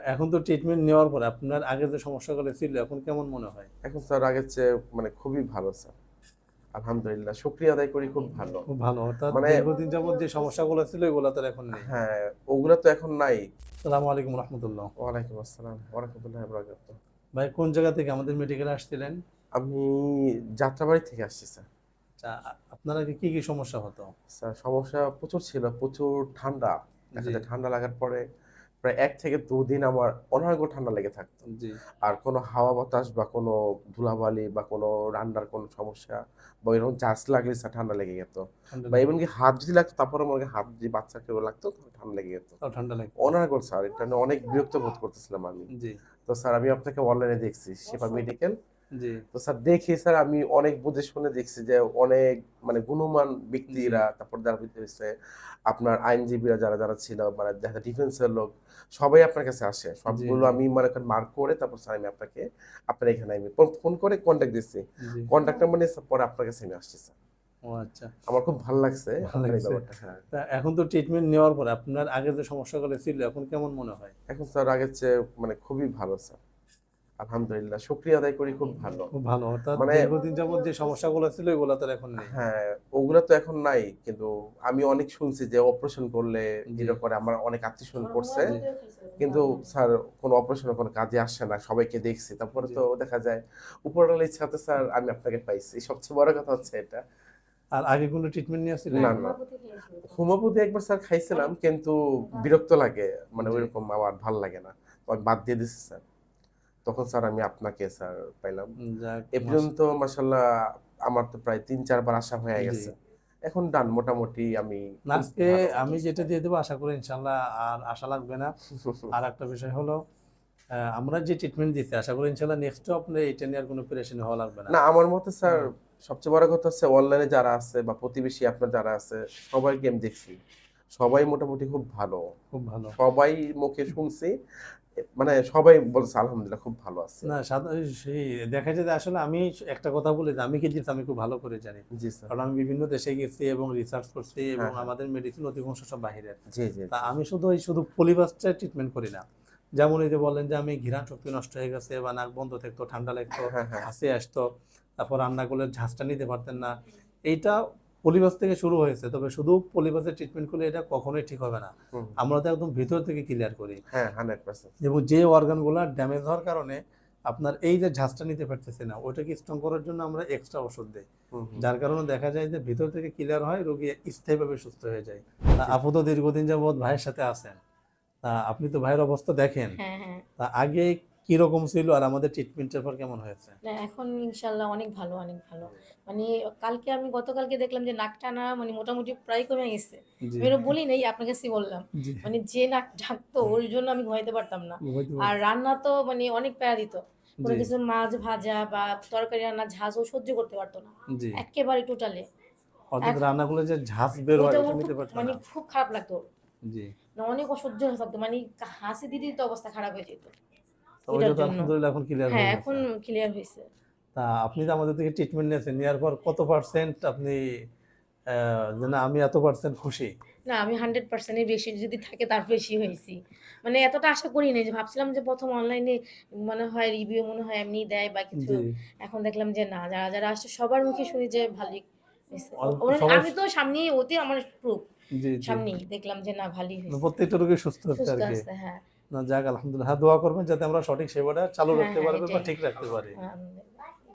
এখন তো ট্রিটমেন্ট নেওয়ার পরে আপনার আগে যে সমস্যাগুলো ছিল এখন কেমন মনে হয়? এখন স্যার আগের চেয়ে খুবই ভালো স্যার। আলহামদুলিল্লাহ শুকরিয়া আদায় করি, খুব ভালো। খুব ভালো। অর্থাৎ মানে দীর্ঘদিন যাবত যে সমস্যাগুলো ছিল ওগুলা তো আর এখন নেই। হ্যাঁ, ওগুলা তো এখন নাই। আসসালামু আলাইকুম রাহমাতুল্লাহ। ওয়ালাইকুম আসসালাম ওয়া রাহমাতুল্লাহি ওয়া বারাকাতুহু। ভাই কোন জায়গা থেকে আমাদের মেডিকেলে আসছিলেন? আমি যাত্রাবাড়ি থেকে আসছি স্যার। আচ্ছা, আপনার আগে কি সমস্যা হতো? স্যার সমস্যা প্রচুর ছিল, প্রচুর ঠান্ডা। দেখা জি, যায় ঠান্ডা লাগার পরে প্রায় ১ থেকে ২ দিন আমার অনর্গল ঠান্ডা লেগে থাকতো। জি। আর কোনো হাওয়া বাতাস বা কোনো ধুলাবালি বা কোনো রান্নার কোনো সমস্যা বা এরকম চাষ লাগলে স্যার ঠান্ডা লেগে যেত। ঠান্ডা বা লেগে এমনকি হাত যদি লাগতো তারপরে মনে হয় হাত যদি বাচ্চা কেউ লাগতো তখন ঠান্ডা লেগে যেত। তাও ঠান্ডা লাগতো। অনর্গল স্যার, এটা নিয়ে অনেক বিরক্ত বোধ করতেছিলাম আমি। জি, তো স্যার আমি আপনাকে অনলাইনে দেখছি শিফা মেডিকেল। জি, তো স্যার দেখি স্যার আমি অনেক বুঝে শুনে দেখছি যে অনেক গুণমান জি, ব্যক্তিরা, তারপর যারা হইছে আপনার আইনজীবীরা যারা ছিল, দেখা যায় ডিফেন্সের লোক, সবাই আপনার কাছে আসে। জি, সবগুলো জি, আমি করেন মার্ক করে তারপর স্যার আমি আপনার এখানে আমি ফোন করে কনট্যাক্ট দিচ্ছি। জি। কনট্যাক্ট নাম্বার নিয়ে স্যার পরে আপনার কাছে আমি আসছি স্যার। ও আচ্ছা, আমার খুব ভালো লাগছে ভালো আপনার এই লাগছে। ব্যাপারটা। হ্যাঁ। তা এখন তো ট্রিটমেন্ট নেওয়ার পরে আপনার আগে যে সমস্যাগুলো ছিল এখন কেমন মনে হয়? এখন স্যার আগের চেয়ে খুবই ভালো স্যার। আলহামদুলিল্লাহ শুকরিয়া আদায় করি, খুব ভালো। খুব ভালো। অর্থাৎ মানে দীর্ঘদিন যাবত যে সমস্যাগুলো ছিল ওগুলা তো আর এখন নেই। হ্যাঁ, ওগুলা তো এখন নাই। কিন্তু আমি অনেক শুনছি যে অপারেশন করলে জি, এটা করে, আমার অনেক আত্মীয়স্বজন করছে। জি, কিন্তু স্যার কোনো অপারেশনের কোনো কাজে আসছে না। সবাইকে দেখছি। তারপরে জি। তো দেখা যায় উপরওয়ালার ইচ্ছাতে স্যার আমি আপনাকে পাইছি। সবচেয়ে বড় কথা হচ্ছে এটা। আর আগে কোনো ট্রিটমেন্ট নিয়েছিলেন? না, না। হোমিওপ্যাথি একবার স্যার খাইছিলাম কিন্তু বিরক্ত লাগে। জি। ঐরকম আমার ভাল লাগে না। তো আমি বাদ দিয়ে দিছি স্যার। তখন স্যার আমি আপনাকে স্যার পাইলাম। যাক এ পর্যন্ত মাশাআল্লাহ আমার তো প্রায় ৩-৪ বার আসা হয়ে জি। গেছে। এখন ডান মোটামুটি আমি না খুব আজকে ভালো। আমি যেটা দিয়ে দেবো আশা করি ইনশাআল্লাহ আর আশা লাগবে না। আরেকটা বিষয় হলো আমরা যে ট্রিটমেন্ট দিচ্ছি আশা করি ইনশাআল্লাহ নেক্সটও আপনার এটা নিয়ে আর কোনো পেরেশানি হওয়া লাগবে না। না, আমার মতে স্যার হ্যাঁ, সবচেয়ে বড় কথা হচ্ছে অনলাইনে যারা আছে বা প্রতিবেশী আপনার যারা আছে সবাইকে আমি দেখছি। সবাই মোটামুটি খুব ভালো। খুব ভালো। সবাই মুখে শুনছি। সবাই বলছে আলহামদুলিল্লাহ খুব ভালো আছে। না সেই দেখা যায় যে আসলে আমি একটা কথা বলি যে আমি কি জিনিস আমি খুব ভালো করে জানি। জি স্যার। কারণ আমি বিভিন্ন দেশে গেছি এবং রিসার্চ করছি এবং হ্যাঁ, হ্যাঁ। আমাদের মেডিসিন অধিকাংশ সব বাহিরের। জি, জি, তা জি। আমি শুধু পলিবাসটা ট্রিটমেন্ট করি না। যেমন এই যে বললেন যে আমি ঘ্রাণ শক্তি নষ্ট হয়ে গেছে বা নাক বন্ধ থাকতো, ঠান্ডা লাগতো, হ্যাঁ, হ্যাঁ। হাঁচি আসতো, তারপর রান্না করলে ঝাঁজটা নিতে পারতেন না। এইটা পলিবাস থেকে শুরু হয়েছে। তবে শুধু পলিবাসের ট্রিটমেন্ট করলে এটা কখনোই ঠিক হবে না। হুম। আমরা তো একদম ভিতর থেকে ক্লিয়ার করি। হ্যাঁ, 100% এবং যে অর্গানগুলা ড্যামেজ হওয়ার কারণে আপনার এই যে ঝাঁজটা নিতে পারতেছে না, ওইটাকে স্ট্রং করার জন্য আমরা এক্সট্রা ওষুধ দেই। হুম, হুম। যার কারণে দেখা যায় যে ভিতর থেকে ক্লিয়ার হয়, রোগী স্থায়ীভাবে সুস্থ হয়ে যায়। জি। আপু তো দীর্ঘদিন যাবৎ ভাইয়ের সাথে আছেন। আপনি তো ভাইয়ের অবস্থা দেখেন। হ্যাঁ, হ্যাঁ। আগে কিরকম ছিল আর আমাদের ট্রিটমেন্টের পর কেমন হয়েছে? না এখন ইনশাআল্লাহ অনেক ভালো, অনেক ভালো। মানে গতকালকে দেখলাম যে নাক টানা মোটামুটি প্রায় কমে গেছে। জি, আমি এটা বলি নাই, আপনার কাছেই বললাম। জি। মানে যে নাক ডাকতো ওর জন্য আমি ঘুমাইতে পারতাম না। বুঝতে আর পারছি। রান্না তো অনেক প্যারা দিত। কোনো জি, কিছু মাছ ভাজা বা তরকারি রান্না ঝাঁজ ও সহ্য করতে পারত না। জি। এক্কেবারে টোটালি। অর্থাৎ এখ রান্নাগুলো যে ঝাঁজ বের হয় ওইটা ওটা ওর খুব নিতে পারত না। খুব খারাপ লাগতো ওর। জি। অনেক অসহ্য হয়ে থাকতো। হাঁচি দিতেই তো অবস্থা খারাপ হয়ে যেত। তো ওইটা ওইটার তো জন্য। আলহামদুলিল্লাহ এখন ক্লিয়ার হ্যাঁ, হয়ে এখন গেছে। ক্লিয়ার হইছে। আপনি তো আমাদের থেকে ট্রিটমেন্ট নিয়েছেন। নেওয়ার পর কত পার্সেন্ট আপনি যে না আমি এত পার্সেন্ট খুশি? না, আমি 100% এর বেশি যদি থাকে তার বেশি হইছি। এতটা আশা করি নাই, যে ভাবছিলাম যে ১ম অনলাইনে মনে হয় রিভিউ এমনিই দেয় বা কিছু। জি। এখন দেখলাম যে না, যারা আসছে সবার মুখে শুনি যে ভালোই হইছে। সবাই আমি তো সামনেই ওতে আমার প্রুফ। জি, জি। সামনেই দেখলাম যে না ভালোই হইছে। প্রত্যেকটা রোগী সুস্থ হচ্ছে সুস্থ আরকি। আছে, হ্যাঁ। না যাক আলহামদুলিল্লাহ। হ্যাঁ, দোয়া করবেন যাতে আমরা সঠিক সেবাটা চালু হ্যাঁ, রাখতে হ্যাঁ পারি বা এটাই। ঠিক রাখতে পারি। আলহামদুলিল্লাহ।